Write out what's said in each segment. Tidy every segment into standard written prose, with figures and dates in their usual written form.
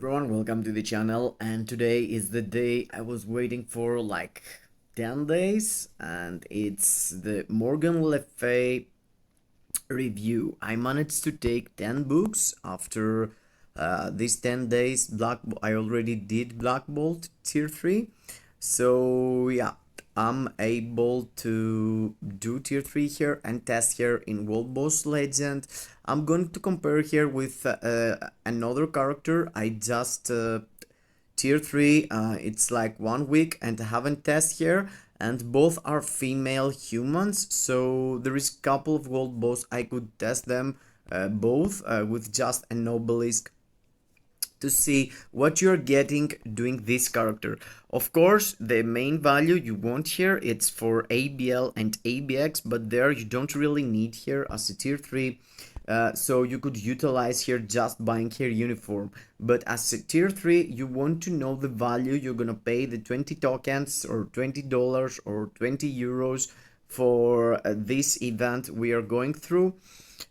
everyone, welcome to the channel, and today is the day I was waiting for like 10 days, and it's the Morgan Le Fay review. I managed to take 10 books after these 10 days. I already did Black Bolt tier 3, so yeah, I'm able to do tier 3 here and test here in World Boss Legend. I'm going to compare here with another character. I just tier 3, it's like 1 week and I haven't tested here, and both are female humans, so there is a couple of World Boss I could test them both with just an obelisk to see what you're getting doing this character. Of course, the main value you want here, it's for ABL and ABX, but there you don't really need here as a tier 3. So you could utilize here just buying here uniform, but as a tier 3 you want to know the value you're gonna pay, the 20 tokens or $20 or 20 euros for this event we are going through.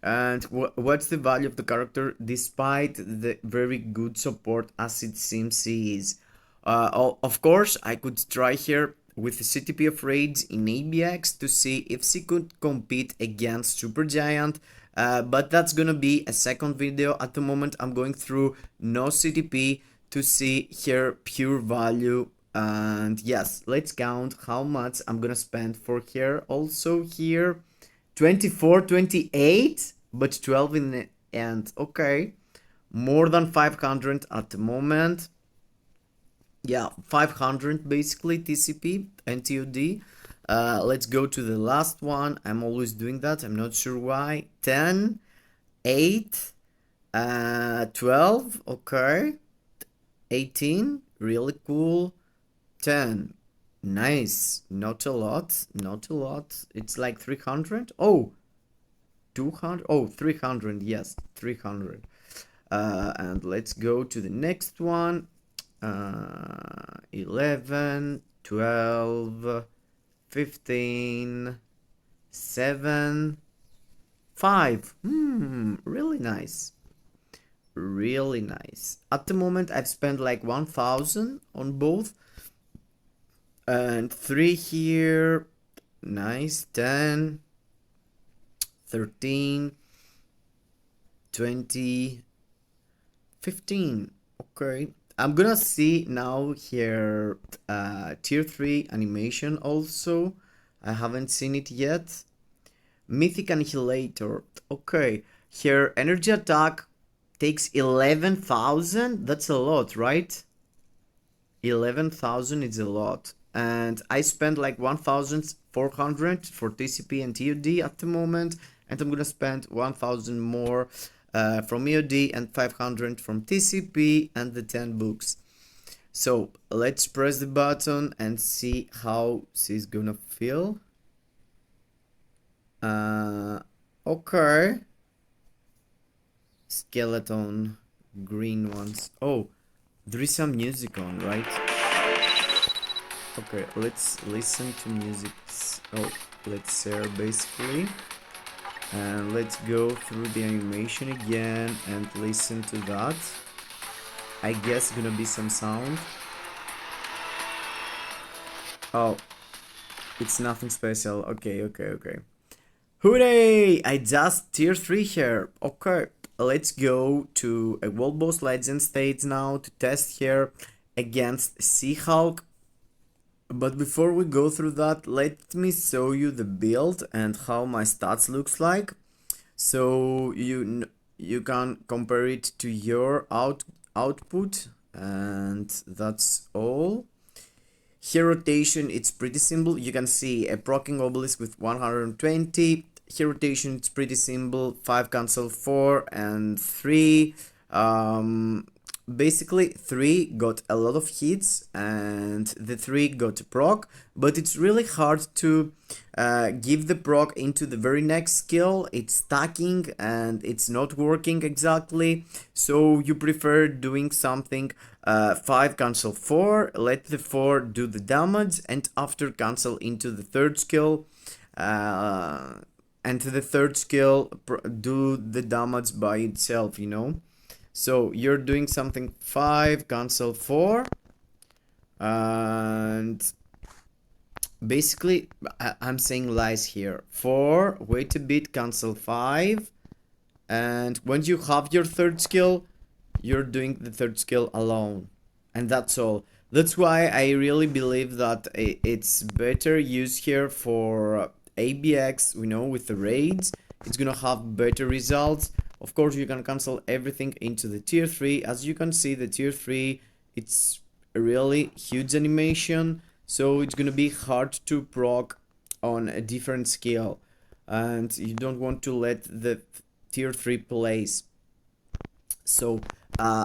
And what's the value of the character despite the very good support as it seems he is. Of course, I could try here with the CTP of raids in ABX to see if she could compete against Supergiant, but that's gonna be a second video. At the moment I'm going through no CTP to see here pure value. And yes, let's count how much I'm gonna spend for here. Also here 24, 28, but 12 in the end. Okay, more than 500 at the moment. Yeah, 500 basically TCP and TOD. Let's go to the last one. I'm always doing that, I'm not sure why. 10, 8, 12, okay, 18, really cool, 10, nice, not a lot, not a lot. It's like 300. Oh, 200. Oh, 300. Yes, 300. And let's go to the next one. 11, 12, 15, 7, 5. Really nice, really nice. At the moment I've spent like 1000 on both, and 3 here, nice. 10, 13, 20, 15. Okay, I'm gonna see now here tier 3 animation also. I haven't seen it yet. Mythic Annihilator. Okay, here energy attack takes 11,000. That's a lot, right? 11,000 is a lot, and I spent like 1,400 for TCP and TOD at the moment, and I'm gonna spend 1,000 more from EOD and 500 from TCP and the 10 books. So let's press the button and see how she's gonna feel. Okay, skeleton, green ones. Oh, there is some music on, right? Okay, let's listen to music. Oh, let's share basically, and let's go through the animation again and listen to that. I guess gonna be some sound. Oh, it's nothing special. Okay, okay, okay. Hooray! I just tier 3 here. Okay, let's go to a World Boss Legend stage now to test here against Sea Hulk. But before we go through that, let me show you the build and how my stats looks like, so you can compare it to your output, and that's all. Here rotation, it's pretty simple. You can see a proccing obelisk with 120. Here rotation, it's pretty simple. 5 cancel 4 and 3. Basically 3 got a lot of hits and the 3 got proc, but it's really hard to give the proc into the very next skill. It's stacking and it's not working exactly, so you prefer doing something 5 cancel 4, let the 4 do the damage, and after cancel into the third skill, and the third skill do the damage by itself, you know. So you're doing something 5, cancel 4, and basically I'm saying lies here. 4, wait a bit, cancel 5, and when you have your third skill, you're doing the third skill alone, and that's all. That's why I really believe that it's better used here for ABX, you know, with the raids. It's gonna have better results. Of course, you can cancel everything into the tier 3. As you can see, the tier 3, it's a really huge animation, so it's gonna be hard to proc on a different skill, and you don't want to let the tier 3 place. So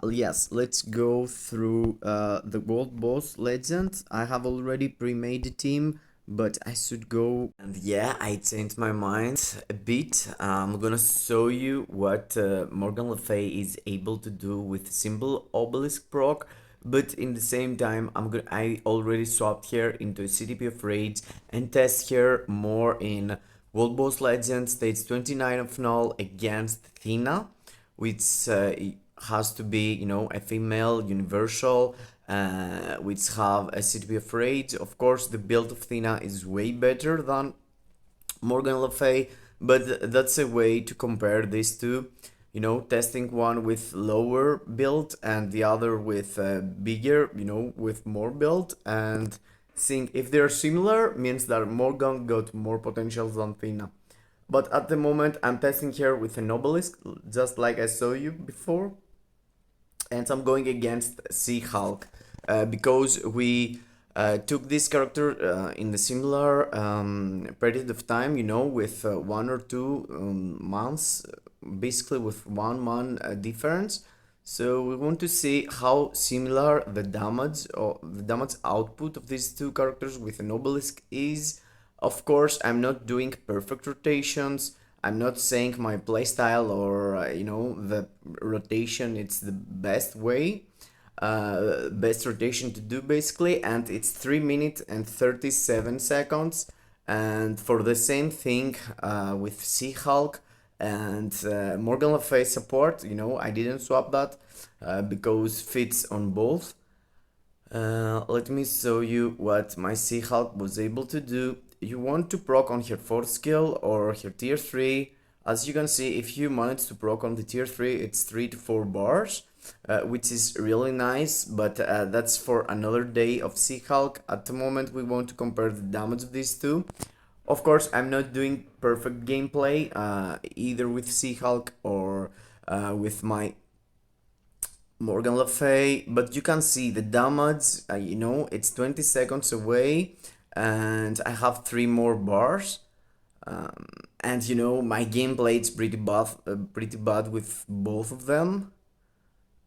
yes, let's go through the world boss legend. I have already pre-made a team, but I should go. And yeah, I changed my mind a bit. I'm gonna show you what Morgan Le Fay is able to do with simple obelisk proc, but in the same time I already swapped here into a CTP of raids and test here more in world boss legend stage 29 of null against Thina, which has to be, you know, a female universal, which have a CTP of rage. Of course, the build of Thina is way better than Morgan Le Fay, but that's a way to compare these two. You know, testing one with lower build and the other with bigger, you know, with more build, and seeing if they're similar means that Morgan got more potential than Thina. But at the moment, I'm testing here with an obelisk, just like I saw you before. And I'm going against Sea-Hulk because we took this character in the similar period of time, you know, with 1 or 2 months, basically with 1 month difference. So we want to see how similar the damage or the damage output of these two characters with an obelisk is. Of course, I'm not doing perfect rotations. I'm not saying my playstyle or you know, the rotation it's the best way, best rotation to do basically, and it's 3 minutes and 37 seconds. And for the same thing with Sea-Hulk and Morgan Le Fay support, you know, I didn't swap that because fits on both. Let me show you what my Sea-Hulk was able to do. You want to proc on her 4th skill or her tier 3. As you can see, if you manage to proc on the tier 3, it's 3 to 4 bars, which is really nice, but that's for another day of Sea-Hulk. At the moment, we want to compare the damage of these two. Of course, I'm not doing perfect gameplay, either with Sea-Hulk or with my Morgan Le Fay, but you can see the damage, you know, it's 20 seconds away, and I have 3 more bars. And you know, my gameplay is pretty bad with both of them.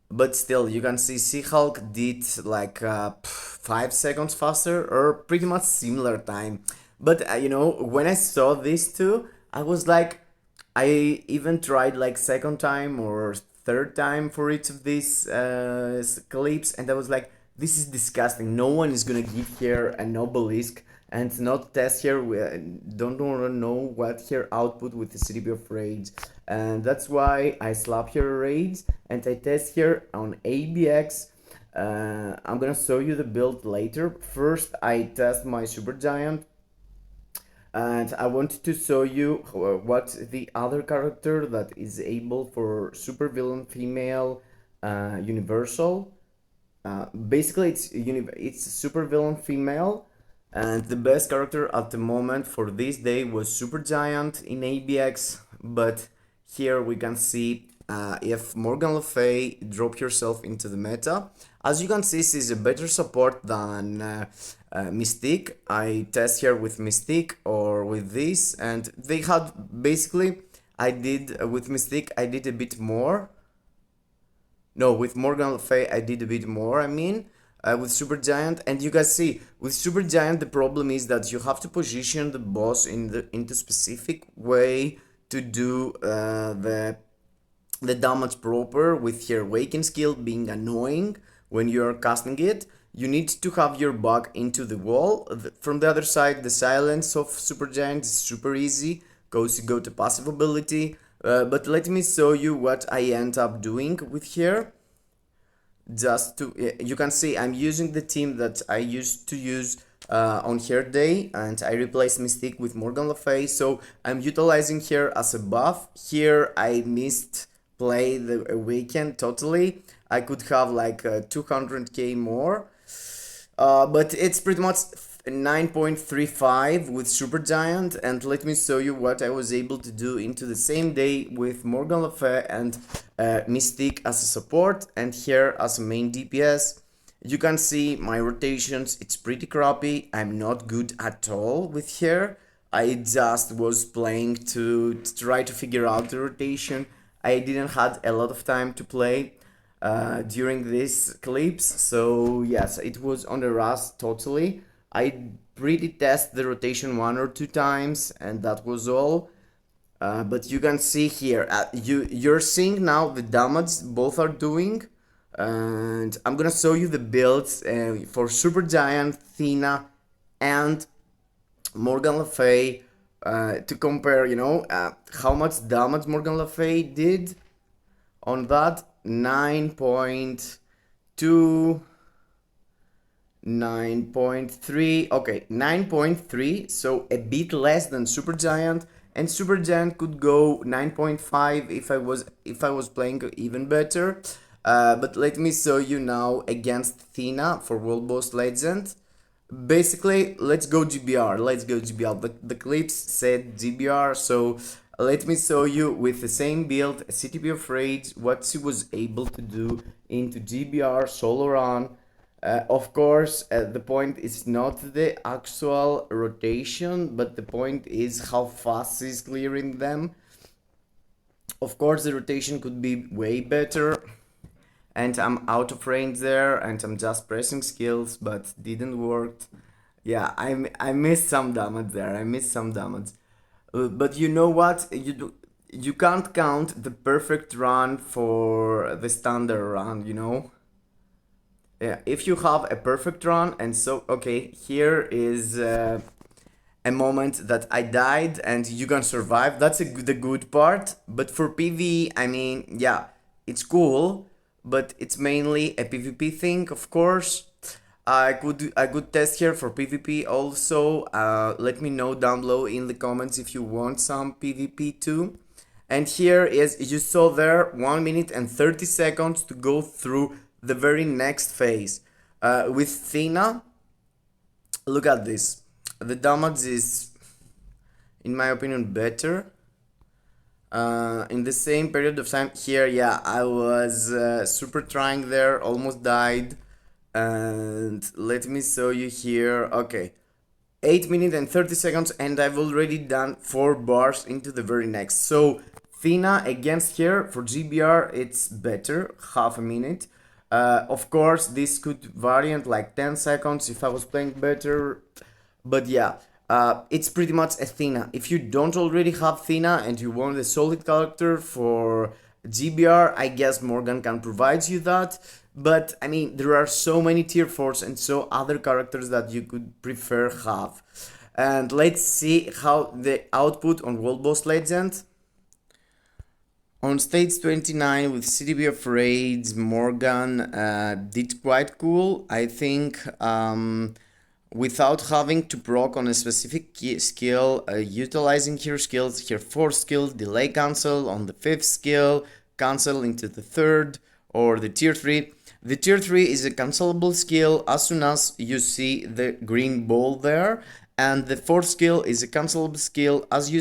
But still, you can see Sea-Hulk did like 5 seconds faster or pretty much similar time. But you know, when I saw these two, I was like, I even tried like second time or third time for each of these clips, and I was like, this is disgusting. No one is gonna give here an obelisk and not test here. We don't want to know what her output with the CTP of raids, and that's why I slap her raids and I test here on ABX. I'm gonna show you the build later. First, I test my super giant, and I wanted to show you what the other character that is able for super villain female universal. Basically, it's super villain female, and the best character at the moment for this day was super giant in ABX. But here we can see if Morgan Le Fay drop yourself into the meta. As you can see, she's a better support than Mystique. I test here with Mystique or with this, and they had basically, I did with Mystique, I did a bit more. No, with Morgan Le Fay, I did a bit more, I mean, with Super Giant. And you guys see, with Super Giant, the problem is that you have to position the boss into specific way to do the damage proper, with her Waken skill being annoying when you are casting it. You need to have your back into the wall. From the other side, the silence of Super Giant is super easy because you go to passive ability. But let me show you what I end up doing with here. Just to you can see I'm using the team that I used to use on here day, and I replaced Mystique with Morgan Le Fay, so I'm utilizing here as a buff. Here I missed play the weekend totally. I could have like 200k more, but it's pretty much 9.35 with Super Giant, and let me show you what I was able to do into the same day with Morgan Le Fay and Mystique as a support, and here as a main DPS. You can see my rotations, it's pretty crappy. I'm not good at all with here. I just was playing to try to figure out the rotation. I didn't had a lot of time to play during these clips, so yes, it was on the rust totally. I pretty test the rotation 1 or 2 times, and that was all. But you can see here, you're seeing now the damage both are doing, and I'm gonna show you the builds for Super Giant, Thina, and Morgan Le Fay to compare, you know, how much damage Morgan Le Fay did on that. 9.2, 9.3, okay, 9.3, so a bit less than Super Giant, and Super Giant could go 9.5 if I was playing even better. But let me show you now against Thina for World Boss Legend. Basically, let's go GBR. The clips said GBR, so let me show you with the same build, a CTP of Rage, what she was able to do into GBR solo run. Of course, the point is not the actual rotation, but the point is how fast she's clearing them. Of course, the rotation could be way better, and I'm out of range there, and I'm just pressing skills, but didn't work. Yeah, I missed some damage there. But you know what? You can't count the perfect run for the standard run, you know? Yeah, if you have a perfect run, and so, okay, here is a moment that I died and you can survive. That's the good part. But for PvE, I mean, yeah, it's cool, but it's mainly a PvP thing, of course. I could test here for PvP also. Let me know down below in the comments if you want some PvP too. And here is, you saw there, 1 minute and 30 seconds to go through the very next phase. With Thina, look at this. The damage is, in my opinion, better. In the same period of time here, yeah, I was super trying there, almost died. And let me show you here. Okay, 8 minutes and 30 seconds, and I've already done 4 bars into the very next. So Thina against here for GBR, it's better, half a minute. Of course, this could variant like 10 seconds if I was playing better, but yeah, it's pretty much a Thina. If you don't already have Thina and you want a solid character for GBR, I guess Morgan can provide you that. But I mean, there are so many tier 4s and so other characters that you could prefer have. And let's see how the output on World Boss Legend. On stage 29 with CTP of Raids, Morgan did quite cool. I think without having to proc on a specific skill, utilizing her skills, her 4th skill, delay cancel on the 5th skill, cancel into the 3rd, or the tier 3. The tier 3 is a cancelable skill as soon as you see the green ball there, and the 4th skill is a cancelable skill as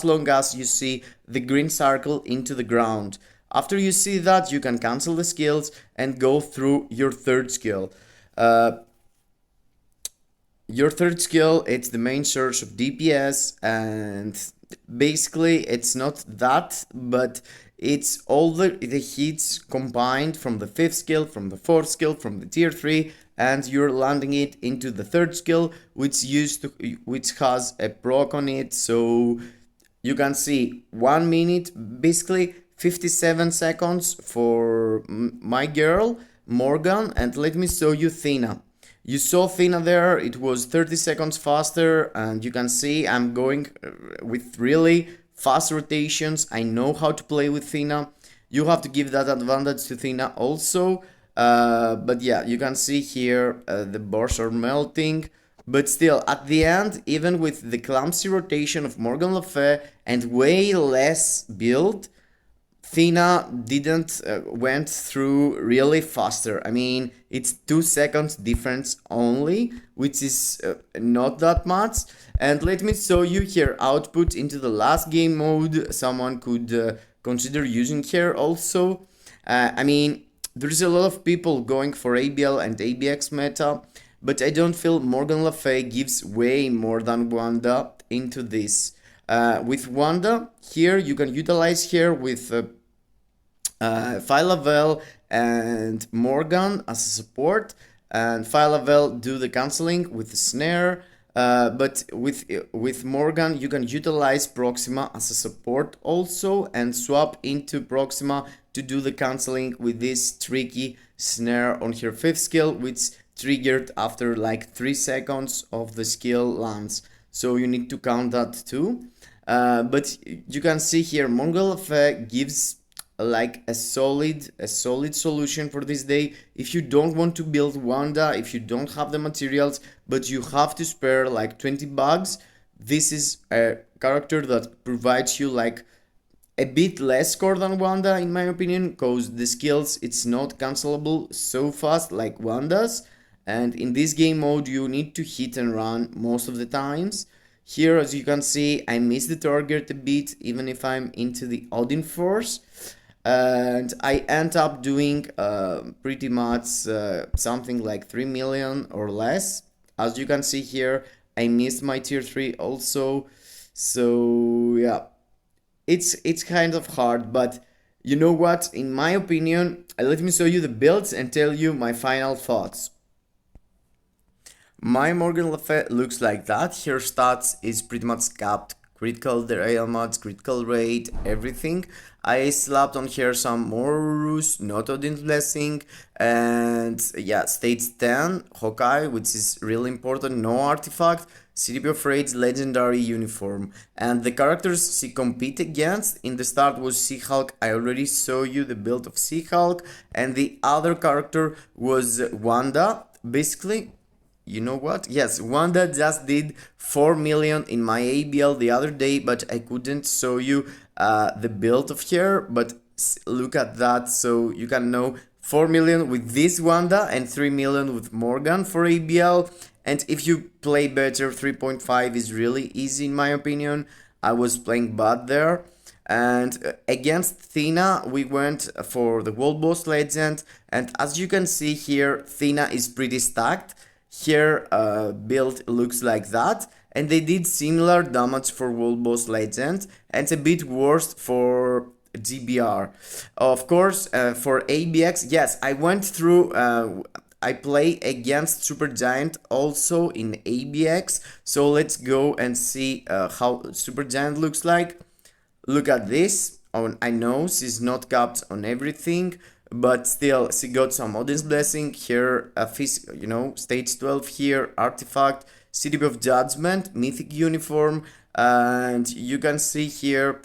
long as you see the green circle into the ground. After you see that, you can cancel the skills and go through your 3rd skill. Your 3rd skill, it's the main source of DPS, and basically it's not that, but it's all the hits combined from the 5th skill, from the 4th skill, from the tier 3, and you're landing it into the 3rd skill, which has a proc on it. So you can see 1 minute, basically 57 seconds for my girl Morgan, and let me show you Thina. You saw Thina there, it was 30 seconds faster, and you can see I'm going with really fast rotations. I know how to play with Thina. You have to give that advantage to Thina also. But yeah, you can see here the bars are melting. But still, at the end, even with the clumsy rotation of Morgan Le Fay and way less build, Thina didn't went through really faster. I mean, it's 2 seconds difference only, which is not that much. And let me show you here output into the last game mode. Someone could consider using here also. I mean, there's a lot of people going for ABL and ABX meta, but I don't feel Morgan Le Fay gives way more than Wanda into this. With Wanda, here you can utilize here with Faye and Morgan as a support, and Faye do the canceling with the snare. But with Morgan, you can utilize Proxima as a support also and swap into Proxima to do the canceling with this tricky snare on her 5th skill, which triggered after like 3 seconds of the skill lands. So you need to count that too. But you can see here, Morgan Le Fay gives like a solid solution for this day. If you don't want to build Wanda, if you don't have the materials, but you have to spare like 20 bucks, this is a character that provides you like a bit less score than Wanda, in my opinion, because the skills, it's not cancelable so fast like Wanda's. And in this game mode, you need to hit and run most of the times. Here, as you can see, I miss the target a bit, even if I'm into the Odin Force. And I end up doing pretty much something like 3 million or less. As you can see here, I missed my tier 3 also. So yeah, it's kind of hard, but you know what? In my opinion, let me show you the builds and tell you my final thoughts. My Morgan Le Fay looks like that. Her stats is pretty much capped. Critical derail mods, critical rate, everything. I slapped on here some more Rus, not Odin's Blessing, and yeah, stage 10, Hawkeye, which is really important, no artifact, CTP of Raid's legendary uniform. And the characters she compete against in the start was She-Hulk. I already saw you the build of She-Hulk, and the other character was Wanda. Basically, you know what? Yes, Wanda just did 4 million in my ABL the other day, but I couldn't show you the build of her. But look at that, so you can know 4 million with this Wanda and 3 million with Morgan for ABL. And if you play better, 3.5 is really easy in my opinion. I was playing bad there. And against Thina, we went for the World Boss Legend. And as you can see here, Thina is pretty stacked. Here build looks like that, and they did similar damage for World Boss Legend and a bit worse for GBR. Of course, for ABX, yes, I went through, I play against Supergiant also in ABX, so let's go and see how Supergiant looks like. Look at this. I know she's not capped on everything, but still she got some Odin's Blessing here, you know, stage 12 here, artifact, CTP of Judgment, mythic uniform, and you can see here,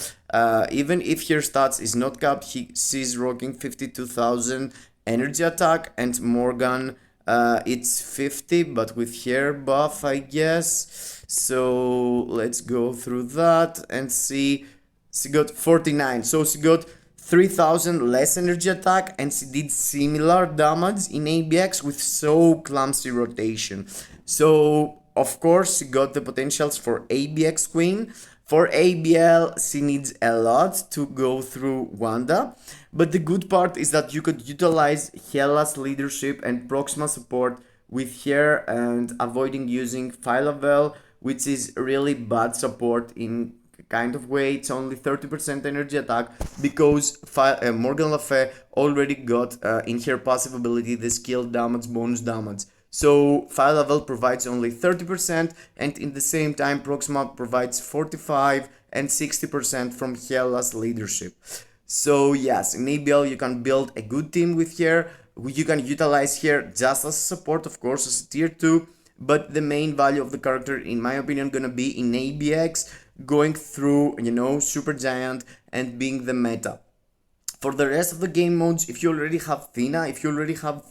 even if her stats is not capped, she's rocking 52,000 energy attack, and Morgan it's 50, but with her buff, I guess. So let's go through that and see. She got 49, so she got 3,000 less energy attack, and she did similar damage in ABX with so clumsy rotation. So of course she got the potentials for ABX Queen. For ABL she needs a lot to go through Wanda, but the good part is that you could utilize Hela's leadership and Proxima support with her and avoiding using Faye, which is really bad support in kind of way. It's only 30% energy attack because Morgan Le Fay already got in her passive ability the skill damage, bonus damage. So Faye provides only 30%, and in the same time Proxima provides 45 and 60% from Hela's leadership. So yes, in ABL you can build a good team with her. You can utilize her just as support, of course, as tier 2, but the main value of the character, in my opinion, gonna be in ABX, going through, you know, Super Giant and being the meta. For the rest of the game modes, if you already have Thina, if you already have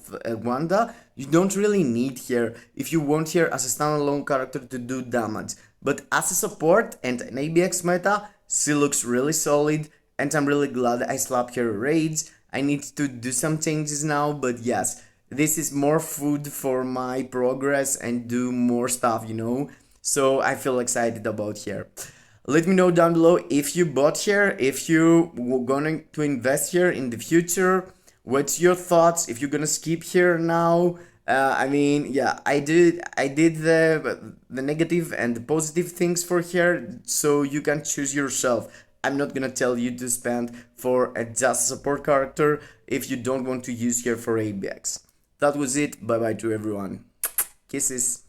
Wanda, you don't really need her if you want her as a standalone character to do damage. But as a support and an ABX meta, she looks really solid, and I'm really glad I slapped her rage. I need to do some changes now, but yes, this is more food for my progress and do more stuff, you know? So I feel excited about her. Let me know down below if you bought here, if you were going to invest here in the future. What's your thoughts? If you're gonna skip here now, I mean, yeah, I did the negative and the positive things for here, so you can choose yourself. I'm not gonna tell you to spend for a just support character if you don't want to use here for ABX. That was it. Bye bye to everyone. Kisses.